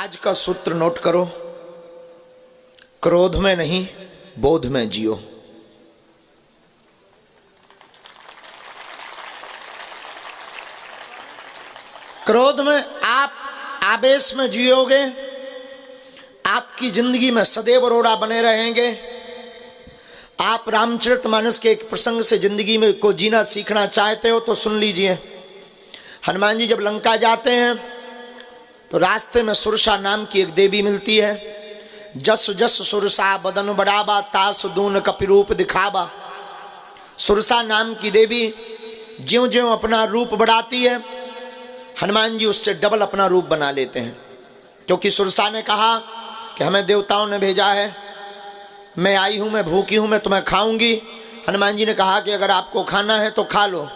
आज का सूत्र नोट करो, क्रोध में नहीं बोध में जियो। क्रोध में आप आवेश में जियोगे, आपकी जिंदगी में सदैव रोड़ा बने रहेंगे। आप रामचरितमानस के एक प्रसंग से जिंदगी में को जीना सीखना चाहते हो तो सुन लीजिए। हनुमान जी जब लंका जाते हैं तो रास्ते में सुरसा नाम की एक देवी मिलती है। जस जस सुरसा बदन बढ़ावा, तास दून कपिरूप दिखावा। सुरसा नाम की देवी ज्यों ज्यों अपना रूप बढ़ाती है, हनुमान जी उससे डबल अपना रूप बना लेते हैं। क्योंकि सुरसा ने कहा कि हमें देवताओं ने भेजा है, मैं आई हूं, मैं भूखी हूं, मैं तुम्हें खाऊंगी। हनुमान जी ने कहा कि अगर आपको खाना है तो खा लो,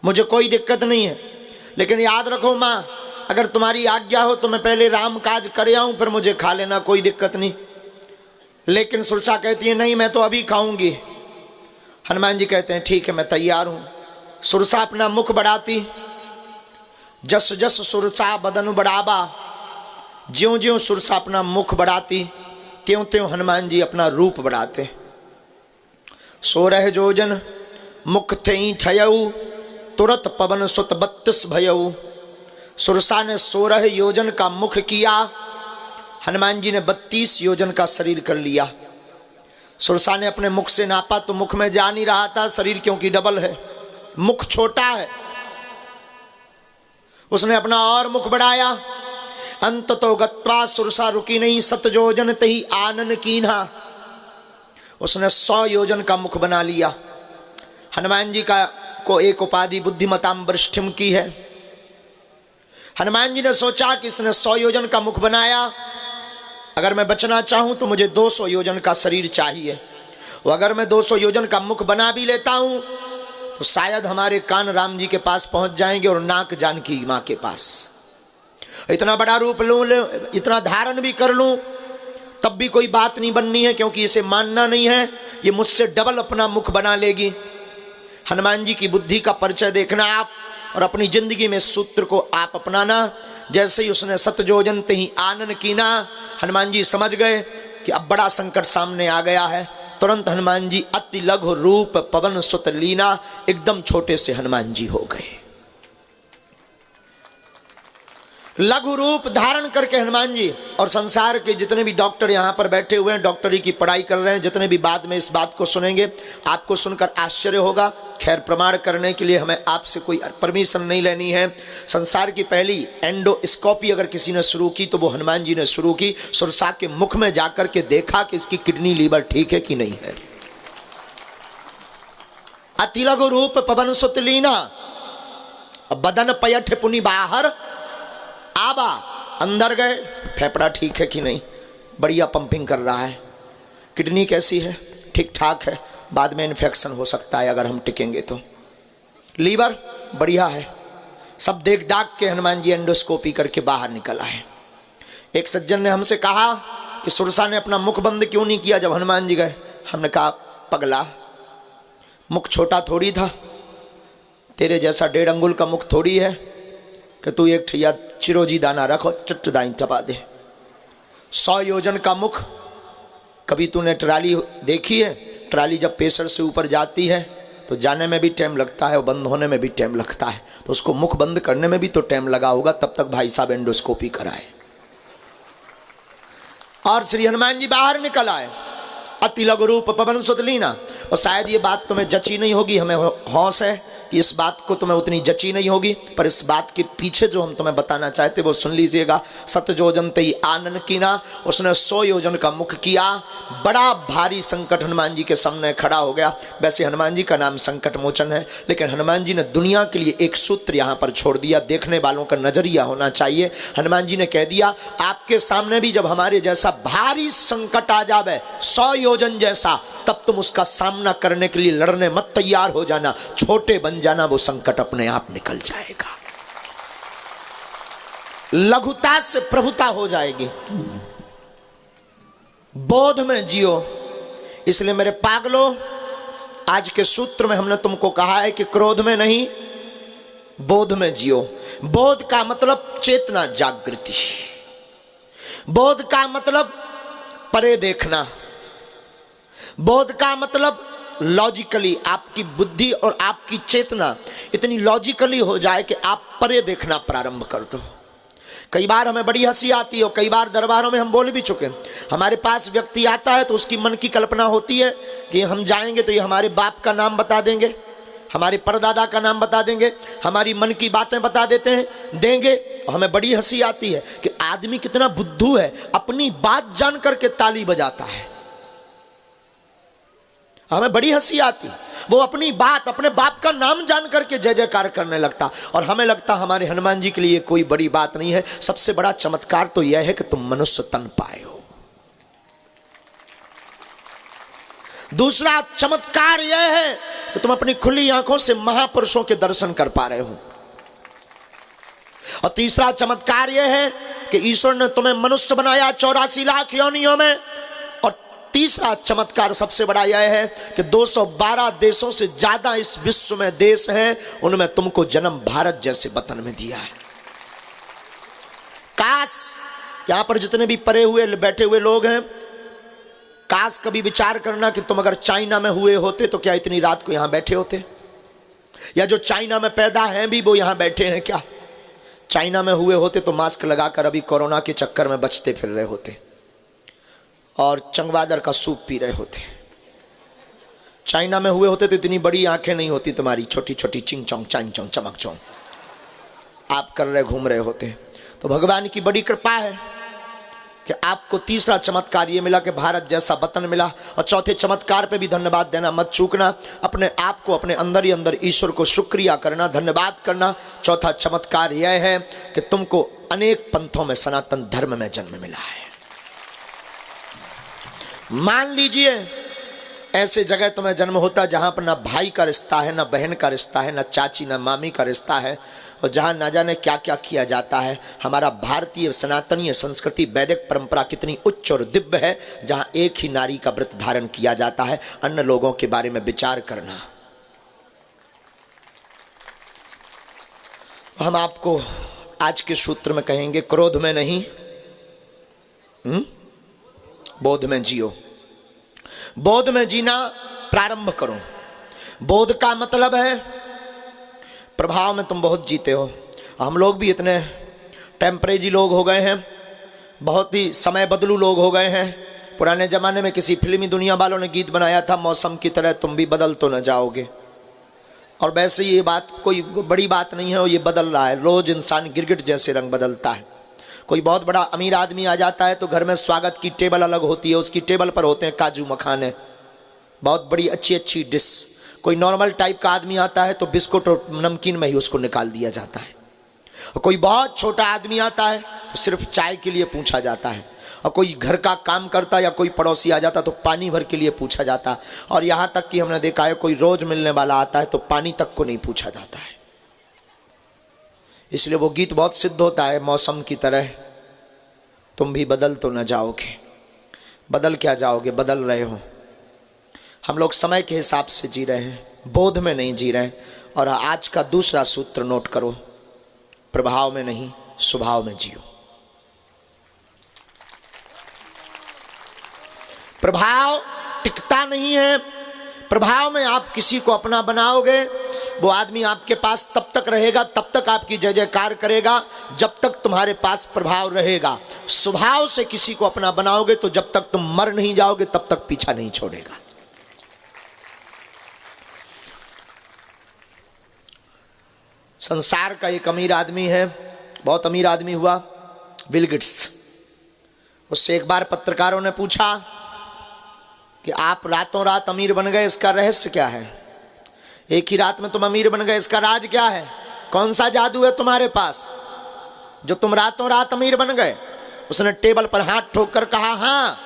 मुझे कोई दिक्कत नहीं है, लेकिन याद रखो मां, अगर तुम्हारी आज्ञा हो तो मैं पहले राम काज कर आऊं, फिर मुझे खा लेना, कोई दिक्कत नहीं। लेकिन सुरसा कहती है नहीं, मैं तो अभी खाऊंगी। हनुमान जी कहते हैं ठीक है, मैं तैयार हूं। सुरसा अपना मुख बढ़ाती, जस जस सुरसा बदन बढ़ावा। ज्यों ज्यों सुरसा अपना मुख बढ़ाती त्यों त्यों हनुमान जी अपना रूप बढ़ाते। 16 जोजन मुख थे ठयऊ, तुरत पवन सुत 32 भयऊ। सुरसा ने 16 योजन का मुख किया, हनुमान जी ने 32 योजन का शरीर कर लिया। सुरसा ने अपने मुख से नापा तो मुख में जा नहीं रहा था, शरीर क्योंकि डबल है, मुख छोटा है। उसने अपना और मुख बढ़ाया। अंत तो गत्वा सुरसा रुकी नहीं, 7 योजन तही आनन कीन्हा। उसने 100 योजन का मुख बना लिया। हनुमान जी का को एक उपाधि बुद्धिमताम वरिष्ठिम की है। हनुमान जी ने सोचा कि इसने 100 योजन का मुख बनाया, अगर मैं बचना चाहूं तो मुझे 200 योजन का शरीर चाहिए। और अगर मैं 200 योजन का मुख बना भी लेता हूं तो शायद हमारे कान राम जी के पास पहुंच जाएंगे और नाक जानकी मां के पास। इतना बड़ा रूप लूं, इतना धारण भी कर लूं, तब भी कोई बात नहीं बननी है, क्योंकि इसे मानना नहीं है, ये मुझसे डबल अपना मुख बना लेगी। हनुमान जी की बुद्धि का परिचय देखना आप, और अपनी जिंदगी में सूत्र को आप अपनाना। जैसे ही उसने 7 योजन तही आनन कीना, हनुमान जी समझ गए कि अब बड़ा संकट सामने आ गया है। तुरंत हनुमान जी अति लघु रूप पवन सुत लीना, एकदम छोटे से हनुमान जी हो गए। लघु रूप धारण करके हनुमान जी, और संसार के जितने भी डॉक्टर यहाँ पर बैठे हुए हैं, डॉक्टरी की पढ़ाई कर रहे हैं, जितने भी बाद में इस बात को सुनेंगे, आपको सुनकर आश्चर्य होगा। खैर, प्रमाण करने के लिए हमें आपसे कोई परमिशन नहीं लेनी है। संसार की पहली एंडोस्कोपी अगर किसी ने शुरू की तो वो हनुमान जी ने शुरू की। सुरसा के मुख में जाकर के देखा कि इसकी किडनी लीवर ठीक है कि नहीं है। अति लघु रूप पवन सुत लीना, बदन पयठ पुनि बाहर आबा। अंदर गए, फेफड़ा ठीक है कि नहीं, बढ़िया पंपिंग कर रहा है। किडनी कैसी है, ठीक ठाक है, बाद में इन्फेक्शन हो सकता है अगर हम टिकेंगे तो। लीवर बढ़िया है। सब देख दाग के हनुमान जी एंडोस्कोपी करके बाहर निकल आए। एक सज्जन ने हमसे कहा कि सुरसा ने अपना मुख बंद क्यों नहीं किया जब हनुमान जी गए। हमने कहा पगला, मुख छोटा थोड़ी था, तेरे जैसा 1.5 अंगुल का मुख थोड़ी है कि तू एक ठिया चिरोजी दाना रखो चट दाई टपा दे। 100 योजन का मुख। कभी तूने ट्राली देखी है? ट्राली जब प्रेशर से ऊपर जाती है तो जाने में भी टाइम लगता है और बंद होने में भी टाइम लगता है, तो उसको मुख बंद करने में भी तो टाइम लगा होगा, तब तक भाई साहब एंडोस्कोपी कराए। और श्री हनुमान जी बाहर निकल आए। अति लघु रूप पवन सुत लीना। और शायद ये बात तुम्हें जची नहीं होगी, हमें हौस है कि इस बात को तुम्हें उतनी जची नहीं होगी, पर इस बात के पीछे जो हम तुम्हें बताना चाहते वो सुन लीजिएगा। 7 योजन तई आनन कीना, उसने 100 योजन का मुख किया। बड़ा भारी संकट हनुमान जी के सामने खड़ा हो गया। वैसे हनुमान जी का नाम संकट मोचन है, लेकिन हनुमान जी ने दुनिया के लिए एक सूत्र यहाँ पर छोड़ दिया। देखने वालों का नजरिया होना चाहिए। हनुमान जी ने कह दिया, आपके सामने भी जब हमारे जैसा भारी संकट आ जावे, 100 योजन जैसा, तब तुम उसका सामना करने के लिए लड़ने मत तैयार हो जाना, छोटे बन जाना, वो संकट अपने आप निकल जाएगा। लघुता से प्रभुता हो जाएगी। बोध में जियो। इसलिए मेरे पागलों, आज के सूत्र में हमने तुमको कहा है कि क्रोध में नहीं बोध में जियो। बोध का मतलब चेतना जागृति। बोध का मतलब परे देखना, बोध का मतलब लॉजिकली आपकी बुद्धि और आपकी चेतना इतनी लॉजिकली हो जाए कि आप परे देखना प्रारंभ कर दो। कई बार हमें बड़ी हंसी आती है और कई बार दरबारों में हम बोल भी चुके हैं, हमारे पास व्यक्ति आता है तो उसकी मन की कल्पना होती है कि हम जाएंगे तो ये हमारे बाप का नाम बता देंगे, हमारे परदादा का नाम बता देंगे, हमारी मन की बातें बता देते हैं देंगे। और हमें बड़ी हंसी आती है कि आदमी कितना बुद्धू है, अपनी बात जान करके ताली बजाता है। हमें बड़ी हंसी आती, वो अपनी बात अपने बाप का नाम जान करके जय जयकार करने लगता, और हमें लगता हमारे हनुमान जी के लिए कोई बड़ी बात नहीं है। सबसे बड़ा चमत्कार तो यह है कि तुम मनुष्य तन पाए हो। दूसरा चमत्कार यह है कि तुम अपनी खुली आंखों से महापुरुषों के दर्शन कर पा रहे हो। और तीसरा चमत्कार यह है कि ईश्वर ने तुम्हें मनुष्य बनाया 84 लाख योनियों में। और तीसरा चमत्कार सबसे बड़ा यह है कि 212 देशों से ज्यादा इस विश्व में देश हैं, उनमें तुमको जन्म भारत जैसे वतन में दिया है। काश यहां पर जितने भी परे हुए बैठे हुए लोग हैं, काश कभी विचार करना कि तुम अगर चाइना में हुए होते तो क्या इतनी रात को यहां बैठे होते, या जो चाइना में पैदा हैं भी वो यहां बैठे हैं, क्या चाइना में हुए होते तो मास्क लगाकर अभी कोरोना के चक्कर में बचते फिर रहे होते और चंगवादर का सूप पी रहे होते। चाइना में हुए होते तो इतनी बड़ी आंखें नहीं होती तुम्हारी, छोटी छोटी चिंग चौंग चांग चौंग चमक चौंग आप कर रहे घूम रहे होते। तो भगवान की बड़ी कृपा है कि आपको तीसरा चमत्कार ये मिला कि भारत जैसा वतन मिला। और चौथे चमत्कार पे भी धन्यवाद देना मत चूकना, अपने आप को अपने अंदर ही अंदर ईश्वर को शुक्रिया करना, धन्यवाद करना। चौथा चमत्कार यह है कि तुमको अनेक पंथों में सनातन धर्म में जन्म मिला है। मान लीजिए ऐसे जगह तुम्हें जन्म होता जहां पर ना भाई का रिश्ता है, ना बहन का रिश्ता है, ना चाची ना मामी का रिश्ता है, और जहां ना जाने क्या क्या किया जाता है। हमारा भारतीय सनातनीय संस्कृति वैदिक परंपरा कितनी उच्च और दिव्य है, जहां एक ही नारी का व्रत धारण किया जाता है। अन्य लोगों के बारे में विचार करना। हम आपको आज के सूत्र में कहेंगे, क्रोध में नहीं बोध में जियो। बोध में जीना प्रारंभ करो। बोध का मतलब है प्रभाव में तुम बहुत जीते हो। हम लोग भी इतने टेम्परेरी लोग हो गए हैं, बहुत ही समय बदलू लोग हो गए हैं। पुराने ज़माने में किसी फिल्मी दुनिया वालों ने गीत बनाया था, मौसम की तरह तुम भी बदल तो न जाओगे। और वैसे ये बात कोई बड़ी बात नहीं है, और ये बदल रहा है। रोज़ इंसान गिरगिट जैसे रंग बदलता है। कोई बहुत बड़ा अमीर आदमी आ जाता है तो घर में स्वागत की टेबल अलग होती है, उसकी टेबल पर होते हैं काजू मखाने, बहुत बड़ी अच्छी अच्छी डिश। कोई नॉर्मल टाइप का आदमी आता है तो बिस्कुट और नमकीन में ही उसको निकाल दिया जाता है। और कोई बहुत छोटा आदमी आता है तो सिर्फ चाय के लिए पूछा जाता है। और कोई घर का काम करता या कोई पड़ोसी आ जाता तो पानी भर के लिए पूछा जाता। और यहाँ तक कि हमने देखा है कोई रोज मिलने वाला आता है तो पानी तक को नहीं पूछा जाता है। इसलिए वो गीत बहुत सिद्ध होता है, मौसम की तरह तुम भी बदल तो न जाओगे। बदल क्या जाओगे, बदल रहे हो। हम लोग समय के हिसाब से जी रहे हैं, बोध में नहीं जी रहे। और आज का दूसरा सूत्र नोट करो, प्रभाव में नहीं स्वभाव में जियो। प्रभाव टिकता नहीं है। प्रभाव में आप किसी को अपना बनाओगे, वो आदमी आपके पास तब तक रहेगा, तब तक आपकी जय जयकार करेगा जब तक तुम्हारे पास प्रभाव रहेगा। स्वभाव से किसी को अपना बनाओगे तो जब तक तुम मर नहीं जाओगे तब तक पीछा नहीं छोड़ेगा। संसार का एक अमीर आदमी है, बहुत अमीर आदमी हुआ, बिल गेट्स। उससे एक बार पत्रकारों ने पूछा कि आप रातों रात अमीर बन गए, इसका रहस्य क्या है? एक ही रात में तुम अमीर बन गए, इसका राज क्या है? कौन सा जादू है तुम्हारे पास जो तुम रातों रात अमीर बन गए? उसने टेबल पर हाथ ठोक कर कहा, हाँ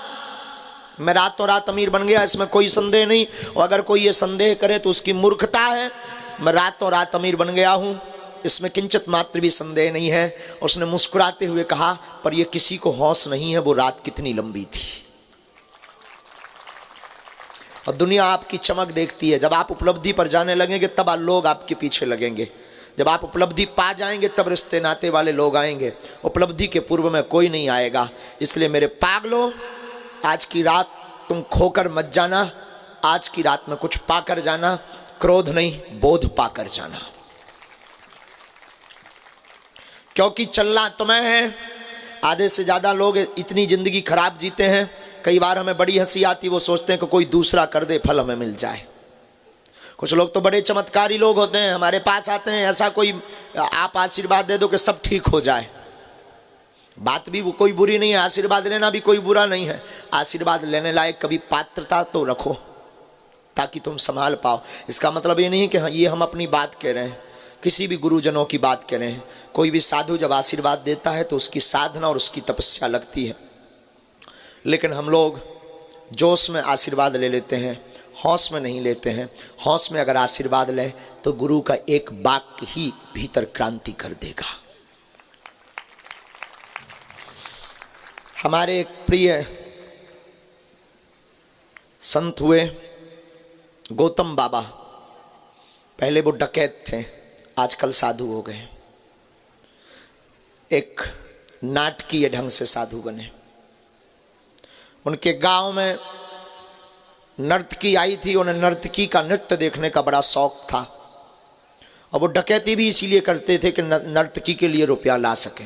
मैं रातों रात अमीर बन गया, इसमें कोई संदेह नहीं। और अगर कोई ये संदेह करे तो उसकी मूर्खता है। मैं रातों रात अमीर बन गया हूं, इसमें किंचित मात्र भी संदेह नहीं है। उसने मुस्कुराते हुए कहा, पर यह किसी को होश नहीं है वो रात कितनी लंबी थी। और दुनिया आपकी चमक देखती है। जब आप उपलब्धि पर जाने लगेंगे तब लोग आपके पीछे लगेंगे। जब आप उपलब्धि पा जाएंगे तब रिश्ते नाते वाले लोग आएंगे, उपलब्धि के पूर्व में कोई नहीं आएगा। इसलिए मेरे पागलों, आज की रात तुम खोकर मत जाना, आज की रात में कुछ पाकर जाना, क्रोध नहीं बोध पाकर जाना। क्योंकि चलना तुम्हें है। आधे से ज्यादा लोग इतनी जिंदगी खराब जीते हैं, कई बार हमें बड़ी हंसी आती, वो सोचते हैं कि कोई दूसरा कर दे, फल हमें मिल जाए। कुछ लोग तो बड़े चमत्कारी लोग होते हैं, हमारे पास आते हैं, ऐसा कोई आप आशीर्वाद दे दो कि सब ठीक हो जाए। बात भी वो कोई बुरी नहीं है, आशीर्वाद लेना भी कोई बुरा नहीं है। आशीर्वाद लेने लायक कभी पात्रता तो रखो ताकि तुम संभाल पाओ। इसका मतलब ये नहीं कि हाँ ये हम अपनी बात कह रहे हैं, किसी भी गुरुजनों की बात कह रहे हैं। कोई भी साधु जब आशीर्वाद देता है तो उसकी साधना और उसकी तपस्या लगती है, लेकिन हम लोग जोश में आशीर्वाद ले लेते हैं, हौस में नहीं लेते हैं। हौस में अगर आशीर्वाद ले तो गुरु का एक वाक्य ही भीतर क्रांति कर देगा। हमारे एक प्रिय संत हुए गौतम बाबा, पहले वो डकैत थे, आजकल साधु हो गए। एक नाटकीय ढंग से साधु बने। उनके गांव में नर्तकी आई थी, उन्हें नर्तकी का नृत्य देखने का बड़ा शौक था, और वो डकैती भी इसीलिए करते थे कि नर्तकी के लिए रुपया ला सके।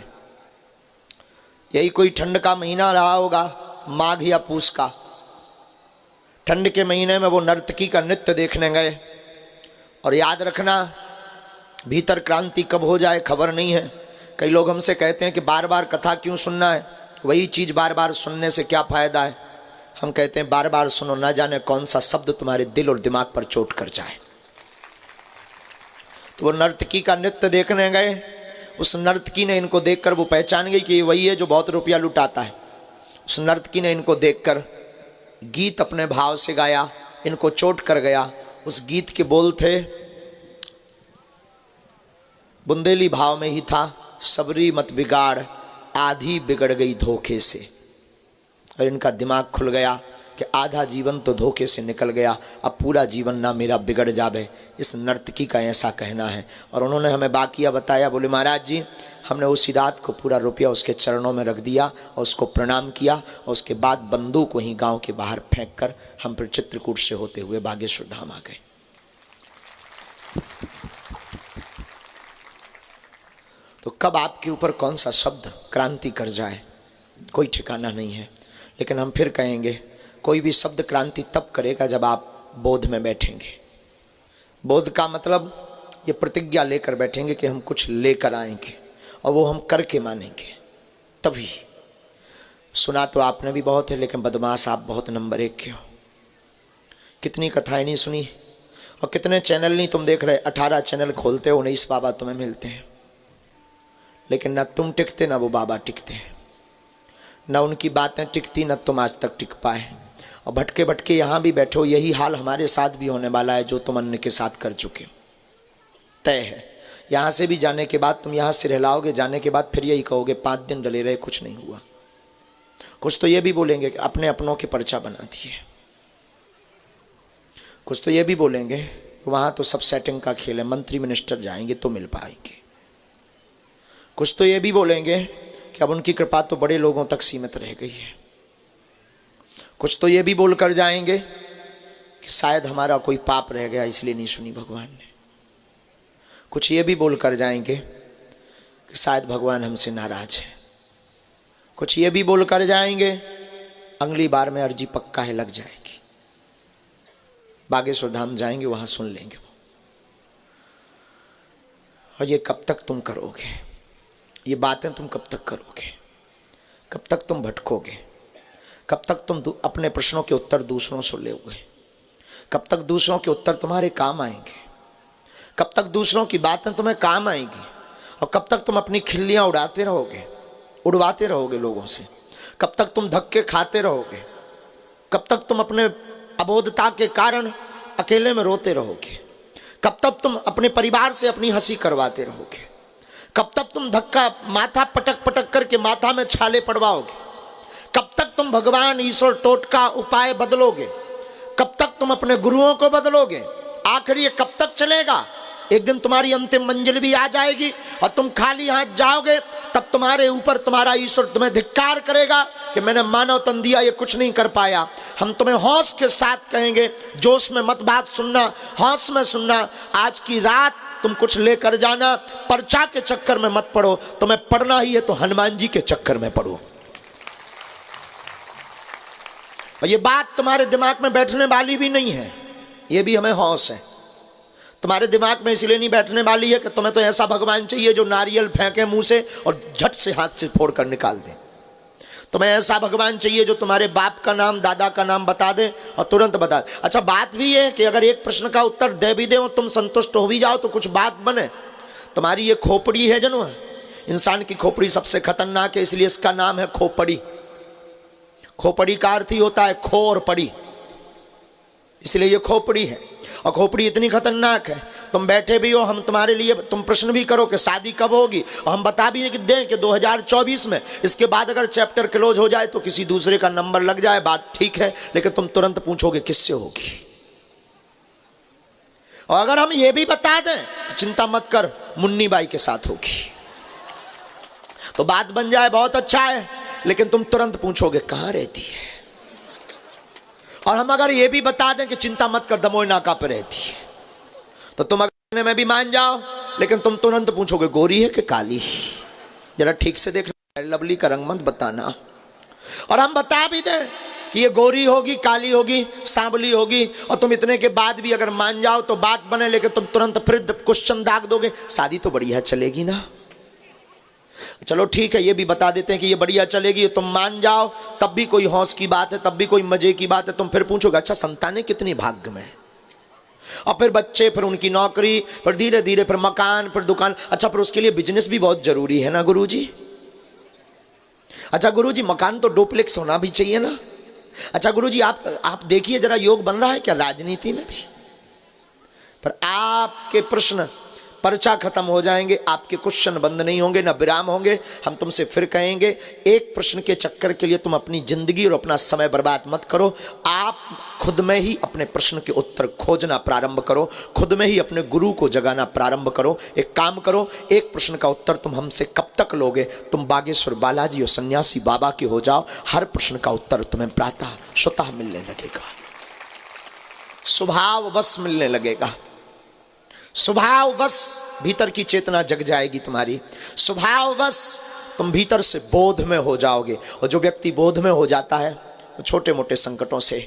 यही कोई ठंड का महीना रहा होगा, माघ या पूस का। ठंड के महीने में वो नर्तकी का नृत्य देखने गए, और याद रखना भीतर क्रांति कब हो जाए खबर नहीं है। कई लोग हमसे कहते हैं कि बार बार कथा क्यों सुनना है, वही चीज़ बार बार सुनने से क्या फ़ायदा है। हम कहते हैं बार बार सुनो, ना जाने कौन सा शब्द तुम्हारे दिल और दिमाग पर चोट कर जाए। तो वो नर्तकी का नृत्य देखने गए। उस नर्तकी ने इनको देखकर, वो पहचान गई कि ये वही है जो बहुत रुपया लुटाता है। उस नर्तकी ने इनको देखकर गीत अपने भाव से गाया, इनको चोट कर गया। उस गीत के बोल थे, बुंदेली भाव में ही था, सबरी मत बिगाड़ आधी बिगड़ गई धोखे से। और इनका दिमाग खुल गया कि आधा जीवन तो धोखे से निकल गया, अब पूरा जीवन ना मेरा बिगड़ जावे। इस नर्तकी का ऐसा कहना है। और उन्होंने हमें बाकिया बताया, बोले महाराज जी हमने उसी रात को पूरा रुपया उसके चरणों में रख दिया और उसको प्रणाम किया, और उसके बाद बंदूक वहीं गांव के बाहर फेंक कर हम फिर चित्रकूट से होते हुए बागेश्वर धाम आ गए। तो कब आपके ऊपर कौन सा शब्द क्रांति कर जाए कोई ठिकाना नहीं है। लेकिन हम फिर कहेंगे, कोई भी शब्द क्रांति तब करेगा जब आप बोध में बैठेंगे। बोध का मतलब ये प्रतिज्ञा लेकर बैठेंगे कि हम कुछ लेकर आएंगे और वो हम करके मानेंगे, तभी। सुना तो आपने भी बहुत है, लेकिन बदमाश आप बहुत नंबर 1 के हो। कितनी कथाएं नहीं सुनी और कितने चैनल नहीं तुम देख रहे। 18 चैनल खोलते हो, 19 बाबा तुम्हें मिलते हैं, लेकिन ना तुम टिकते ना वो बाबा टिकते हैं, ना उनकी बातें टिकती ना तुम आज तक टिक पाए। और भटके भटके यहाँ भी बैठो, यही हाल हमारे साथ भी होने वाला है जो तुम अन्य के साथ कर चुके हो। तय है, यहाँ से भी जाने के बाद तुम यहाँ से रहलाओगे, जाने के बाद फिर यही कहोगे 5 दिन डले रहे कुछ नहीं हुआ। कुछ तो ये भी बोलेंगे कि अपने अपनों के पर्चा बना दिए। कुछ तो ये भी बोलेंगे वहाँ तो सब सेटिंग का खेल है, मंत्री मिनिस्टर जाएंगे तो मिल पाएंगे। कुछ तो ये भी बोलेंगे कि अब उनकी कृपा तो बड़े लोगों तक सीमित रह गई है। कुछ तो ये भी बोल कर जाएंगे कि शायद हमारा कोई पाप रह गया इसलिए नहीं सुनी भगवान ने। कुछ ये भी बोल कर जाएंगे कि शायद भगवान हमसे नाराज है। कुछ ये भी बोल कर जाएंगे अगली बार में अर्जी पक्का है लग जाएगी, बागेश्वर धाम जाएंगे वहां सुन लेंगे वो। और ये कब तक तुम करोगे? ये बातें तुम कब तक करोगे? कब तक तुम भटकोगे? कब तक तुम अपने प्रश्नों के उत्तर दूसरों से लोगे? कब तक दूसरों के उत्तर तुम्हारे काम आएंगे? कब तक दूसरों की बातें तुम्हें काम आएंगी? और कब तक तुम अपनी खिल्लियां उड़ाते रहोगे, उड़वाते रहोगे लोगों से? कब तक तुम धक्के खाते रहोगे? कब तक तुम अपने अबोधता के कारण अकेले में रोते रहोगे? कब तक तुम अपने परिवार से अपनी हंसी करवाते रहोगे? कब तक तुम धक्का माथा पटक पटक करके माथा में छाले पड़वाओगे? कब तक तुम भगवान ईश्वर टोटका उपाय बदलोगे? कब तक तुम अपने गुरुओं को बदलोगे? आखिर ये कब तक चलेगा? एक दिन तुम्हारी अंतिम मंजिल भी आ जाएगी और तुम खाली हाथ जाओगे, तब तुम्हारे ऊपर तुम्हारा ईश्वर तुम्हें धिक्कार करेगा कि मैंने मानव तन दिया, ये कुछ नहीं कर पाया। हम तुम्हें हौस के साथ कहेंगे, जोश में मत बात सुनना, हौस में सुनना। आज की रात तुम कुछ लेकर जाना, पर्चा के चक्कर में मत पड़ो। तुम्हें पढ़ना ही है तो हनुमान जी के चक्कर में पढ़ो। और ये बात तुम्हारे दिमाग में बैठने वाली भी नहीं है, ये भी हमें हौस है। तुम्हारे दिमाग में इसलिए नहीं बैठने वाली है कि तुम्हें तो ऐसा भगवान चाहिए जो नारियल फेंके मुंह से और झट से हाथ से फोड़ कर निकाल दे। तुम्हें ऐसा भगवान चाहिए जो तुम्हारे बाप का नाम, दादा का नाम बता दे और तुरंत बता दे। अच्छा, बात भी है कि अगर एक प्रश्न का उत्तर दे भी दे और तुम संतुष्ट हो भी जाओ तो कुछ बात बने। तुम्हारी ये खोपड़ी है जनो, इंसान की खोपड़ी सबसे खतरनाक है, इसलिए इसका नाम है खोपड़ी। खोपड़ी का अर्थ ही होता है खो और पड़ी, इसलिए ये खोपड़ी है। और खोपड़ी इतनी खतरनाक है, तुम बैठे भी हो, हम तुम्हारे लिए, तुम प्रश्न भी करो कि शादी कब होगी, और हम बता भी दें कि 2024 में, इसके बाद अगर चैप्टर क्लोज हो जाए तो किसी दूसरे का नंबर लग जाए, बात ठीक है, लेकिन तुम तुरंत पूछोगे किससे होगी। और अगर हम ये भी बता दें तो चिंता मत कर, मुन्नी बाई के साथ होगी, तो बात बन जाए, बहुत अच्छा है, लेकिन तुम तुरंत पूछोगे कहां रहती है। और हम अगर ये भी बता दें कि चिंता मत कर, दमोई नाका पर रहती है, तो तुम अगर में भी मान जाओ, लेकिन तुम तुरंत पूछोगे गोरी है कि काली, जरा ठीक से देखना, लवली का रंग मत बताना। और हम बता भी दें कि ये गोरी होगी, काली होगी, सांवली होगी, और तुम इतने के बाद भी अगर मान जाओ तो बात बने, लेकिन तुम तुरंत फिर क्वेश्चन दाग दोगे, शादी तो बढ़िया चलेगी ना। चलो ठीक है, ये भी बता देते हैं कि ये बढ़िया चलेगी, तुम मान जाओ, तब भी कोई हौस की बात है, तब भी कोई मजे की बात है। तुम फिर पूछोगे अच्छा संतानें कितनी भाग्य में, और फिर बच्चे, फिर उनकी नौकरी, फिर धीरे धीरे फिर मकान, फिर दुकान। अच्छा, फिर उसके लिए बिजनेस भी बहुत जरूरी है ना गुरुजी। अच्छा गुरुजी, मकान तो डुप्लेक्स होना भी चाहिए ना। अच्छा गुरुजी, आप देखिए जरा, योग बन रहा है क्या राजनीति में भी। पर आपके प्रश्न पर्चा खत्म हो जाएंगे, आपके क्वेश्चन बंद नहीं होंगे, ना विराम होंगे। हम तुमसे फिर कहेंगे, एक प्रश्न के चक्कर के लिए तुम अपनी जिंदगी और अपना समय बर्बाद मत करो। आप खुद में ही अपने प्रश्न के उत्तर खोजना प्रारंभ करो, खुद में ही अपने गुरु को जगाना प्रारंभ करो। एक काम करो, एक प्रश्न का उत्तर तुम हमसे कब तक लोगे? तुम बागेश्वर बालाजी और सन्यासी बाबा के हो जाओ, हर प्रश्न का उत्तर तुम्हें प्रातः स्वतः मिलने लगेगा, स्वभाव बस मिलने लगेगा। स्वभाव बस भीतर की चेतना जग जाएगी तुम्हारी, स्वभाव बस तुम भीतर से बोध में हो जाओगे। और जो व्यक्ति बोध में हो जाता है वो छोटे मोटे संकटों से,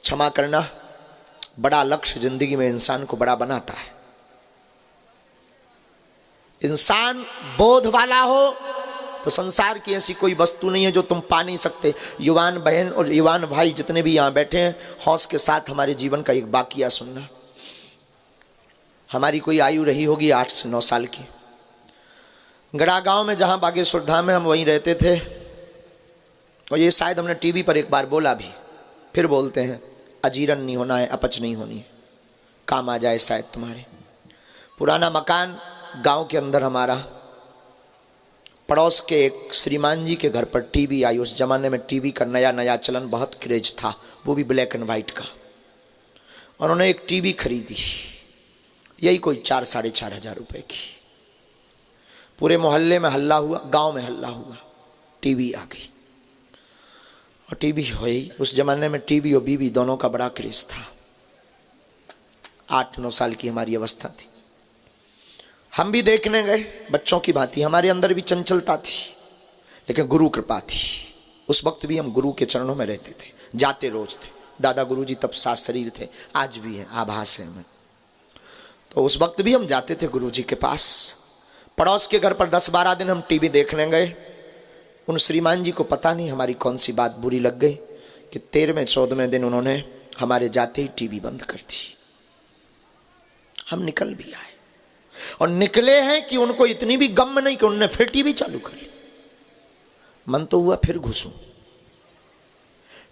क्षमा करना, बड़ा लक्ष्य जिंदगी में इंसान को बड़ा बनाता है। इंसान बोध वाला हो तो संसार की ऐसी कोई वस्तु नहीं है जो तुम पा नहीं सकते। युवान बहन और युवान भाई जितने भी यहाँ बैठे हैं, हौस के साथ हमारे जीवन का एक वाकया सुनना। हमारी कोई आयु रही होगी 8 से 9 साल की। गड़ा गांव में जहां बागेश्वर धाम में, हम वहीं रहते थे। और ये शायद हमने टीवी पर एक बार बोला भी, फिर बोलते हैं, अजीर्ण नहीं होना है, अपच नहीं होनी है, काम आ जाए शायद तुम्हारे। पुराना मकान गांव के अंदर हमारा, पड़ोस के एक श्रीमान जी के घर पर टीवी आई। उस जमाने में टीवी का नया नया चलन, बहुत क्रेज था, वो भी ब्लैक एंड वाइट का। उन्होंने एक टीवी खरीदी, यही कोई 4-4.5 हजार रुपए की। पूरे मोहल्ले में हल्ला हुआ, गांव में हल्ला हुआ, टीवी आ गई। और टीवी हुई, उस जमाने में टीवी और बीवी दोनों का बड़ा क्रेज था। 8-9 साल की हमारी अवस्था थी। हम भी देखने गए बच्चों की भांति, हमारे अंदर भी चंचलता थी, लेकिन गुरु कृपा थी। उस वक्त भी हम गुरु के चरणों में रहते थे, जाते रोज थे। दादा गुरु जी तब साथ शरीर थे, आज भी है, आभास है हमें। तो उस वक्त भी हम जाते थे गुरु जी के पास। पड़ोस के घर पर 10-12 दिन हम टीवी देखने गए। उन श्रीमान जी को पता नहीं हमारी कौन सी बात बुरी लग गई कि 13वें-14वें दिन उन्होंने हमारे जाते ही टीवी बंद कर दी। हम निकल भी आए, और निकले हैं कि उनको इतनी भी गम नहीं कि उन्होंने फिर टीवी चालू कर ली। मन तो हुआ फिर घुसूं,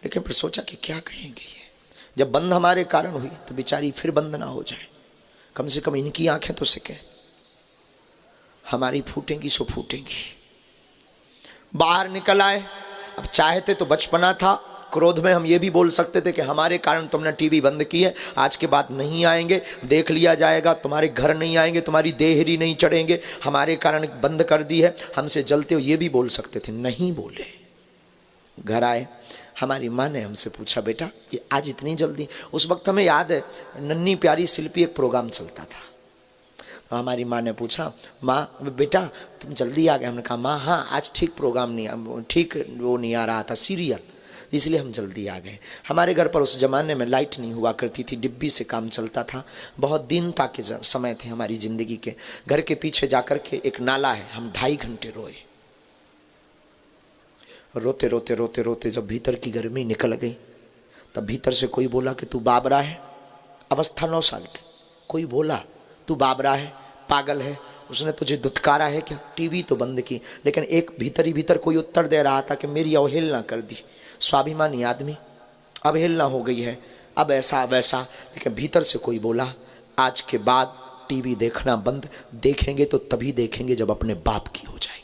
लेकिन फिर सोचा कि क्या कहेंगे ये। जब बंद हमारे कारण हुई तो बेचारी फिर बंद ना हो जाए, कम से कम इनकी आंखें तो सिके। हमारी फूटेंगी सो फूटेंगी। बाहर निकल आए। अब चाहते तो बचपना था, क्रोध में हम ये भी बोल सकते थे कि हमारे कारण तुमने टीवी बंद की है, आज के बाद नहीं आएंगे, देख लिया जाएगा, तुम्हारे घर नहीं आएंगे, तुम्हारी देहरी नहीं चढ़ेंगे, हमारे कारण बंद कर दी है, हमसे जलते हो, ये भी बोल सकते थे। नहीं बोले। घर आए, हमारी माँ ने हमसे पूछा, बेटा ये आज इतनी जल्दी? उस वक्त हमें याद है नन्ही प्यारी शिल्पी एक प्रोग्राम चलता था, तो हमारी माँ ने पूछा, माँ बेटा तुम जल्दी आ गए? हमने कहा माँ हाँ आज ठीक प्रोग्राम नहीं, ठीक वो नहीं आ रहा था सीरियल, इसलिए हम जल्दी आ गए। हमारे घर पर उस ज़माने में लाइट नहीं हुआ करती थी, डिब्बी से काम चलता था, बहुत दीनता के समय थे हमारी ज़िंदगी के। घर के पीछे जाकर के एक नाला है, हम 2.5 घंटे रोए। रोते रोते रोते रोते जब भीतर की गर्मी निकल गई, तब भीतर से कोई बोला कि तू बाबरा है, अवस्था 9 साल की, कोई बोला तू बाबरा है, पागल है, उसने तुझे दुत्कारा है क्या? टीवी तो बंद की, लेकिन एक भीतर ही भीतर कोई उत्तर दे रहा था कि मेरी अवहेलना कर दी, स्वाभिमानी आदमी, अवहेलना हो गई है, अब ऐसा वैसा। लेकिन भीतर से कोई बोला, आज के बाद टीवी देखना बंद, देखेंगे तो तभी देखेंगे जब अपने बाप की हो जाएगी।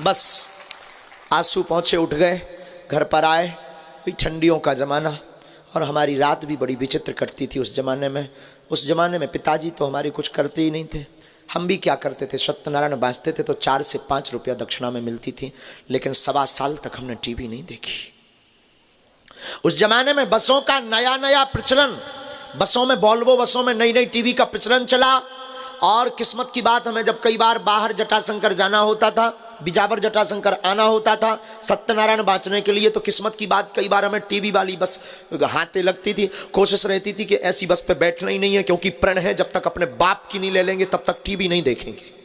बस आंसू पहुँचे, उठ गए, घर पर आए, भाई ठंडियों का ज़माना, और हमारी रात भी बड़ी विचित्र कटती थी उस ज़माने में। उस ज़माने में पिताजी तो हमारे कुछ करते ही नहीं थे, हम भी क्या करते थे, सत्यनारायण बाँचते थे तो 4 से 5 रुपया दक्षिणा में मिलती थी, लेकिन 1.25 साल तक हमने टीवी नहीं देखी। उस ज़माने में बसों का नया नया प्रचलन, बसों में, वॉल्वो बसों में नई नई टीवी का प्रचलन चला। और किस्मत की बात, हमें जब कई बार बाहर जटाशंकर जाना होता था, बिजावर जटाशंकर आना होता था सत्यनारायण बाँचने के लिए, तो किस्मत की बात कई बार हमें टीवी वाली बस हाथे लगती थी। कोशिश रहती थी कि ऐसी बस पे बैठना ही नहीं है, क्योंकि प्रण है जब तक अपने बाप की नहीं ले लेंगे तब तक टीवी नहीं देखेंगे।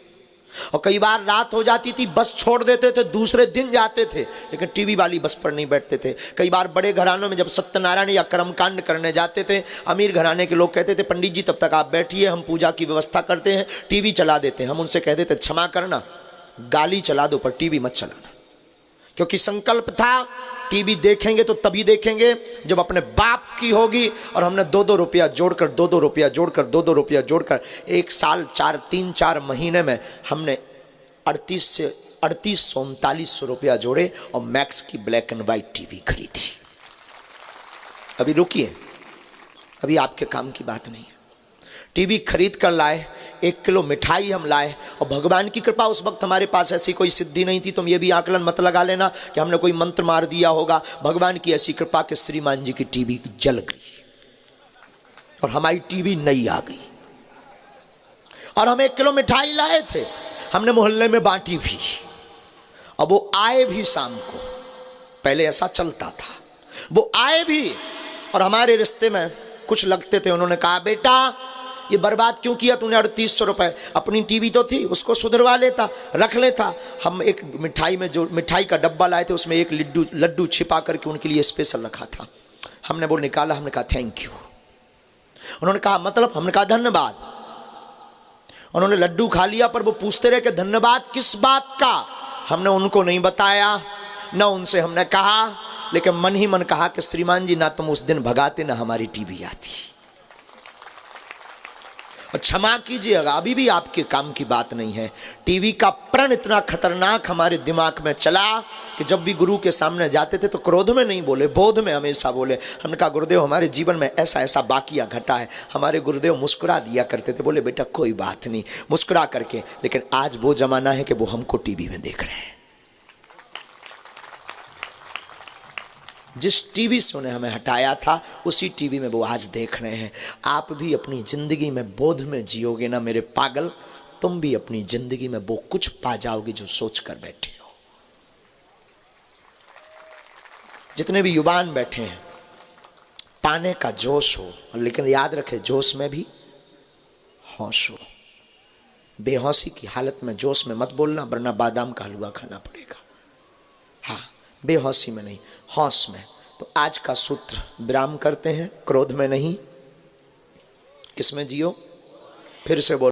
और कई बार रात हो जाती थी, बस छोड़ देते थे, दूसरे दिन जाते थे, लेकिन टीवी वाली बस पर नहीं बैठते थे। कई बार बड़े घरानों में जब सत्यनारायण या कर्मकांड करने जाते थे, अमीर घराने के लोग कहते थे पंडित जी तब तक आप बैठिए, हम पूजा की व्यवस्था करते हैं, टीवी चला देते हैं। हम उनसे कहते थे क्षमा करना, गाली चला दो पर टीवी मत चलाना, क्योंकि संकल्प था टीवी देखेंगे तो तभी देखेंगे जब अपने बाप की होगी। और हमने 2-2 रुपया जोड़कर, 2-2 रुपया जोड़कर, 2-2 रुपया जोड़कर 1 साल 3-4 महीने में हमने 3800-3900 रुपया जोड़े और मैक्स की ब्लैक एंड व्हाइट टीवी खरीदी। अभी रुकिए, अभी आपके काम की बात नहीं है। टीवी खरीद कर लाए, 1 किलो मिठाई हम लाए, और भगवान की कृपा, उस वक्त हमारे पास ऐसी कोई सिद्धि नहीं थी, तुम ये भी आकलन मत लगा लेना कि हमने कोई मंत्र मार दिया होगा। भगवान की ऐसी कृपा कि श्रीमान जी की टीवी जल गई और हमारी टीवी नई आ गई। और हम 1 किलो मिठाई लाए थे, हमने मोहल्ले में बांटी भी, अब वो आए भी शाम को, पहले ऐसा चलता था, वो आए भी और हमारे रिश्ते में कुछ लगते थे। उन्होंने कहा बेटा ये बर्बाद क्यों किया तूने 3800 रुपए, अपनी टीवी तो थी उसको सुधरवा लेता, रख लेता। हम एक मिठाई में, जो मिठाई का डब्बा लाए थे उसमें एक लड्डू छिपा करके उनके लिए स्पेशल रखा था, हमने वो निकाला, हमने कहा थैंक यू। उन्होंने कहा मतलब? हमने कहा धन्यवाद। उन्होंने लड्डू खा लिया, पर वो पूछते रहे कि धन्यवाद किस बात का। हमने उनको नहीं बताया, ना उनसे हमने कहा, लेकिन मन ही मन कहा कि श्रीमान जी ना तुम उस दिन भगाते ना हमारी टीवी आती। और क्षमा कीजिएगा, अभी भी आपके काम की बात नहीं है। टीवी का प्रण इतना खतरनाक हमारे दिमाग में चला कि जब भी गुरु के सामने जाते थे तो क्रोध में नहीं बोले, बोध में हमेशा बोले। हमने कहा गुरुदेव हमारे जीवन में ऐसा ऐसा बाकिया घटा है। हमारे गुरुदेव मुस्कुरा दिया करते थे, बोले बेटा कोई बात नहीं, मुस्कुरा करके। लेकिन आज वो जमाना है कि वो हमको टीवी में देख रहे हैं। जिस टीवी से उन्हें हमें हटाया था उसी टीवी में वो आज देख रहे हैं। आप भी अपनी जिंदगी में बोध में जियोगे ना मेरे पागल, तुम भी अपनी जिंदगी में वो कुछ पा जाओगे जो सोच कर बैठे हो। जितने भी युवान बैठे हैं, पाने का जोश हो, लेकिन याद रखे जोश में भी होश हो। बेहोशी की हालत में जोश में मत बोलना, वरना बादाम का हलवा खाना पड़ेगा। हाँ, बेहोशी में नहीं, होश में। तो आज का सूत्र विराम करते हैं। क्रोध में नहीं, किसमें जियो? फिर से बोल।